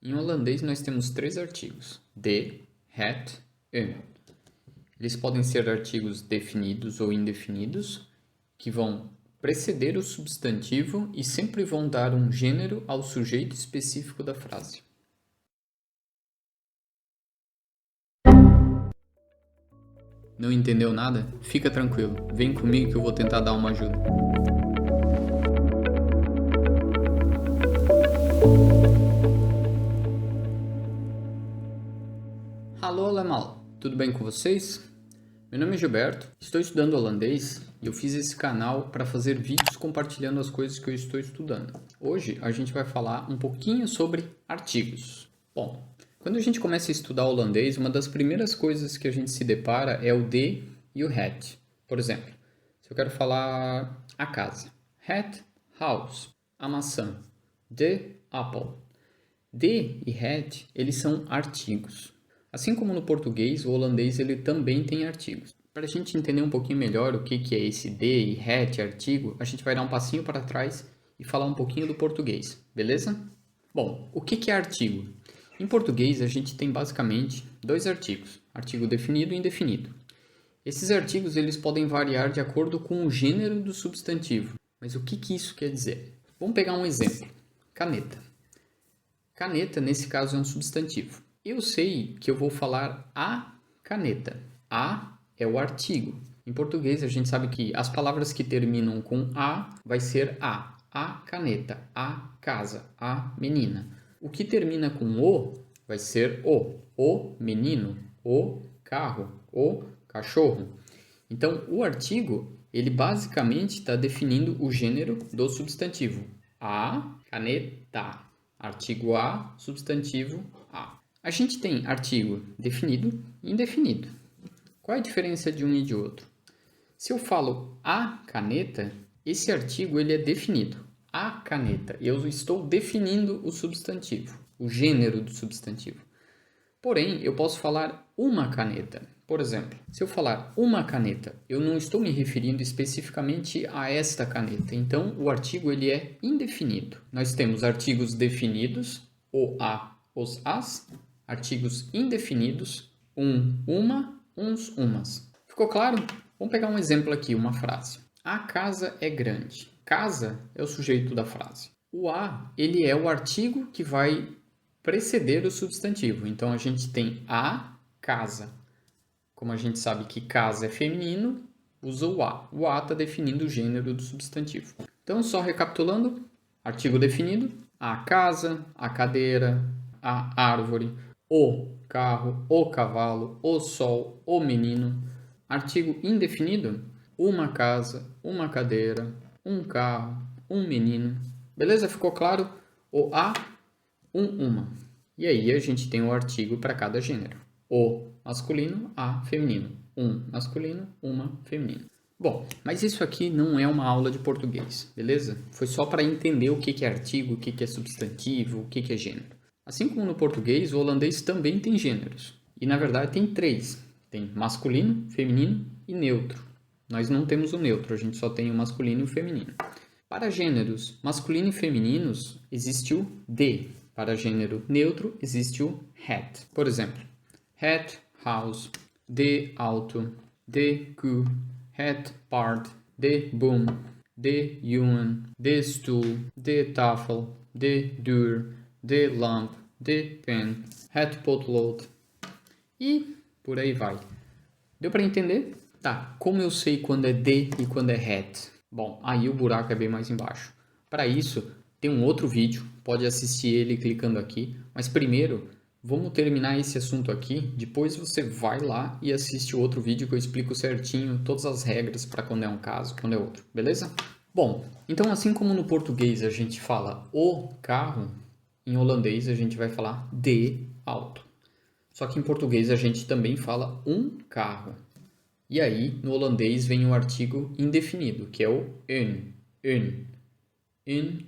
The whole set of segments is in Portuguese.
Em holandês, nós temos três artigos: de, het, een. Eles podem ser artigos definidos ou indefinidos, que vão preceder o substantivo e sempre vão dar um gênero ao sujeito específico da frase. Não entendeu nada? Fica tranquilo, vem comigo que eu vou tentar dar uma ajuda. Alô, Lemal, tudo bem com vocês? Meu nome é Gilberto, estou estudando holandês e eu fiz esse canal para fazer vídeos compartilhando as coisas que eu estou estudando. Hoje a gente vai falar um pouquinho sobre artigos. Bom, quando a gente começa a estudar holandês, uma das primeiras coisas que a gente se depara é o de e o het. Por exemplo, se eu quero falar a casa, het house, a maçã, de apple. De e het, eles são artigos. Assim como no português, o holandês ele também tem artigos. Para a gente entender um pouquinho melhor o que é esse de e het, artigo, a gente vai dar um passinho para trás e falar um pouquinho do português, beleza? Bom, o que é artigo? Em português, a gente tem basicamente dois artigos, artigo definido e indefinido. Esses artigos eles podem variar de acordo com o gênero do substantivo. Mas o que isso quer dizer? Vamos pegar um exemplo. Caneta. Caneta, nesse caso, é um substantivo. Eu sei que eu vou falar a caneta. A é o artigo. Em português, a gente sabe que as palavras que terminam com a vai ser a. A caneta, a casa, a menina. O que termina com o vai ser o menino, o carro, o cachorro. Então, o artigo, ele basicamente está definindo o gênero do substantivo. A caneta. Artigo a, substantivo a. A gente tem artigo definido e indefinido. Qual é a diferença de um e de outro? Se eu falo a caneta, esse artigo ele é definido. A caneta. Eu estou definindo o substantivo, o gênero do substantivo. Porém, eu posso falar uma caneta. Por exemplo, se eu falar uma caneta, eu não estou me referindo especificamente a esta caneta. Então, o artigo ele é indefinido. Nós temos artigos definidos, o a, os as, artigos indefinidos, uma, uns, umas. Ficou claro? Vamos pegar um exemplo aqui, uma frase. A casa é grande. Casa é o sujeito da frase. O a, ele é o artigo que vai preceder o substantivo. Então, a gente tem a casa. Como a gente sabe que casa é feminino, usa o a. O a está definindo o gênero do substantivo. Então, só recapitulando, artigo definido, a casa, a cadeira, a árvore, o carro, o cavalo, o sol, o menino. Artigo indefinido, uma casa, uma cadeira, um carro, um menino. Beleza? Ficou claro? O a, uma. E aí a gente tem o artigo para cada gênero. O masculino, a feminino. Um masculino, uma feminino. Bom, mas isso aqui não é uma aula de português, beleza? Foi só para entender o que é artigo, o que é substantivo, o que é gênero. Assim como no português, o holandês também tem gêneros. E na verdade tem três. Tem masculino, feminino e neutro. Nós não temos o neutro, a gente só tem o masculino e o feminino. Para gêneros masculino e femininos, existe o de. Para gênero neutro, existe o het. Por exemplo, het house, de auto, de cu, het paard, de boom, de jongen, de stoel, de tafel, de deur, de lamp, de pen, het potlood e por aí vai. Deu para entender? Tá, como eu sei quando é de e quando é het? Bom, aí o buraco é bem mais embaixo. Para isso, tem um outro vídeo, pode assistir ele clicando aqui, mas primeiro vamos terminar esse assunto aqui, depois você vai lá e assiste o outro vídeo que eu explico certinho todas as regras para quando é um caso, quando é outro, beleza? Bom, então assim como no português a gente fala o carro, em holandês a gente vai falar de auto. Só que em português a gente também fala um carro. E aí, no holandês vem o artigo indefinido, que é o een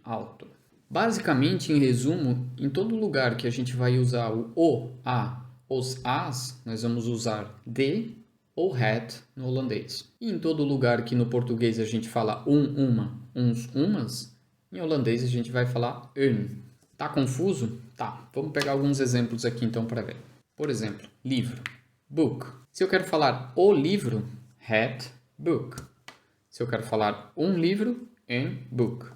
auto. Basicamente, em resumo, em todo lugar que a gente vai usar o, a, os, as, nós vamos usar de ou het no holandês. E em todo lugar que no português a gente fala uma, uns, umas, em holandês a gente vai falar een. Tá confuso? Tá, vamos pegar alguns exemplos aqui então para ver. Por exemplo, livro, book. Se eu quero falar o livro, het book. Se eu quero falar um livro, een boek.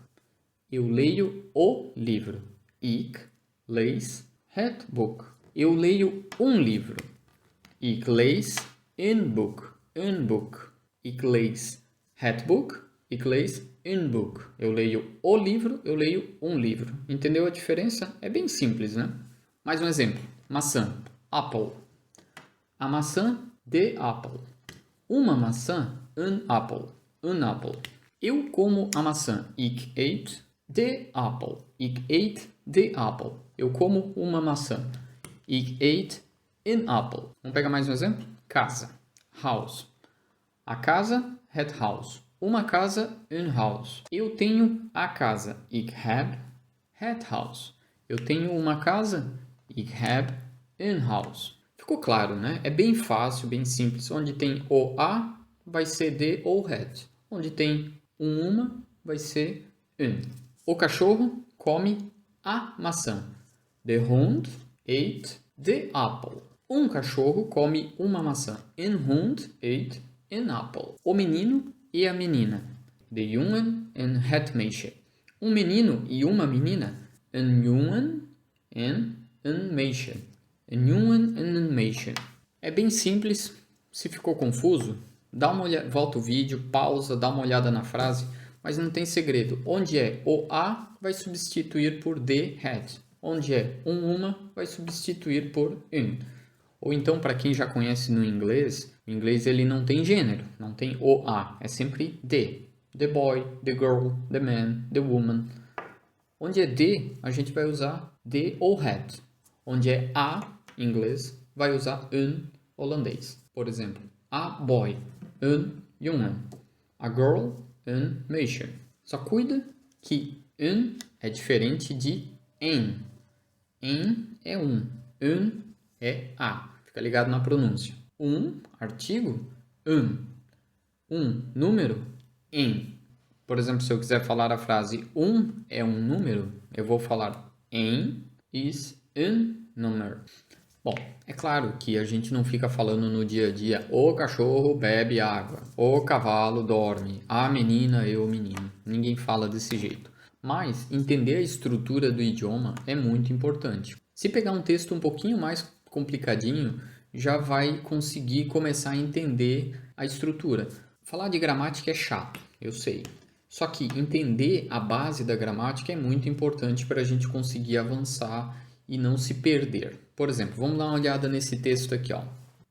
Eu leio o livro. Ik lees het boek. Eu leio um livro. Ik lees een boek. Een boek. Ik lees het boek. Ik lees een boek. Eu leio o livro, eu leio um livro. Entendeu a diferença? É bem simples, né? Mais um exemplo. Maçã. Apple. A maçã, de apple. Uma maçã, een apple. Een apple. Eu como a maçã. Ik eet de apple. Ik eet de apple. Eu como uma maçã. Ik eet een apple. Vamos pegar mais um exemplo? Casa. House. A casa, het house. Uma casa, een house. Eu tenho a casa. Ik heb het house. Eu tenho uma casa. Ik heb een house. Ficou claro, né? É bem fácil, bem simples. Onde tem o a, vai ser de ou het. Onde tem uma, vai ser een. O cachorro come a maçã. De hond eet de apple. Um cachorro come uma maçã. Een hond eet een apple. O menino e a menina. De jongen en het meisje. Um menino e uma menina. Een jongen en een meisje. Een jongen en een meisje. É bem simples. Se ficou confuso, dá uma olhada, volta o vídeo, pausa, dá uma olhada na frase, mas não tem segredo. Onde é o a, vai substituir por de, het. Onde é uma, vai substituir por een. Ou então, para quem já conhece no inglês, o inglês ele não tem gênero, não tem o a, é sempre de. The boy, the girl, the man, the woman. Onde é de, a gente vai usar de ou het. Onde é a, em inglês, vai usar een, holandês. Por exemplo, a boy, een jongen. A girl, een meisje. Só cuida que een é diferente de een. Een é um, een é a. Fica ligado na pronúncia. Artigo, número, een. Por exemplo, se eu quiser falar a frase é um número, eu vou falar een is een nummer. Bom, é claro que a gente não fica falando no dia a dia o cachorro bebe água, o cavalo dorme, a menina e o menino. Ninguém fala desse jeito. Mas entender a estrutura do idioma é muito importante. Se pegar um texto um pouquinho mais complicadinho, já vai conseguir começar a entender a estrutura. Falar de gramática é chato, eu sei. Só que entender a base da gramática é muito importante para a gente conseguir avançar e não se perder. Por exemplo, vamos dar uma olhada nesse texto aqui, ó.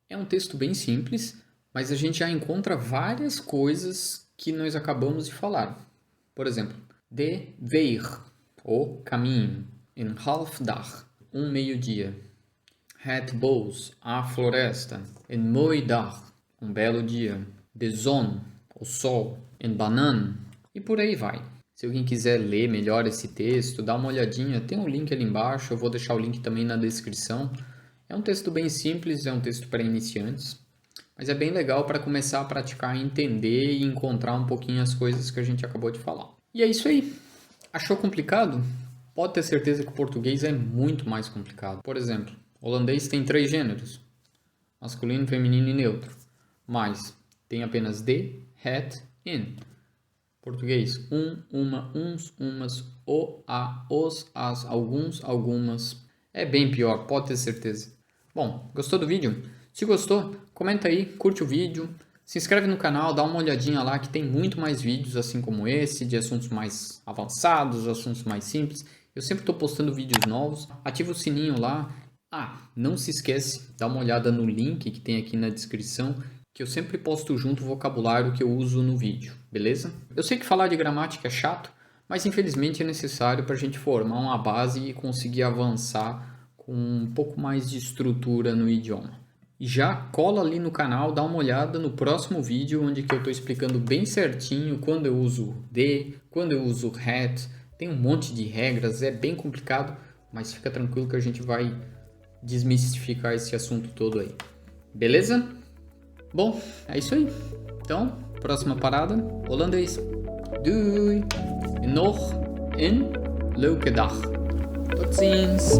É um texto bem simples, mas a gente já encontra várias coisas que nós acabamos de falar. Por exemplo, de weg, o caminho, een half dag, meio-dia. Het bos, a floresta, een mooi dag, belo dia. De zon, o sol, een banaan, e por aí vai. Se alguém quiser ler melhor esse texto, dá uma olhadinha, tem um link ali embaixo, eu vou deixar o link também na descrição. É um texto bem simples, é um texto para iniciantes, mas é bem legal para começar a praticar, entender e encontrar um pouquinho as coisas que a gente acabou de falar. E é isso aí. Achou complicado? Pode ter certeza que o português é muito mais complicado. Por exemplo, o holandês tem 3 gêneros, masculino, feminino e neutro, mas tem apenas de, het, in. Português, uma, uns, umas, o, a, os, as, alguns, algumas. É bem pior, pode ter certeza. Bom, gostou do vídeo? Se gostou, comenta aí, curte o vídeo, se inscreve no canal, dá uma olhadinha lá que tem muito mais vídeos assim como esse, de assuntos mais avançados, assuntos mais simples. Eu sempre estou postando vídeos novos, ativa o sininho lá. Não se esquece, dá uma olhada no link que tem aqui na descrição, que eu sempre posto junto o vocabulário que eu uso no vídeo, beleza? Eu sei que falar de gramática é chato, mas infelizmente é necessário para a gente formar uma base e conseguir avançar com um pouco mais de estrutura no idioma. E já cola ali no canal, dá uma olhada no próximo vídeo, onde que eu estou explicando bem certinho quando eu uso de, quando eu uso het. Tem um monte de regras, é bem complicado, mas fica tranquilo que a gente vai desmistificar esse assunto todo aí. Beleza? Bom, é isso aí. Então, próxima parada, holandês. Doei. Nog een leuke dag. Tot ziens!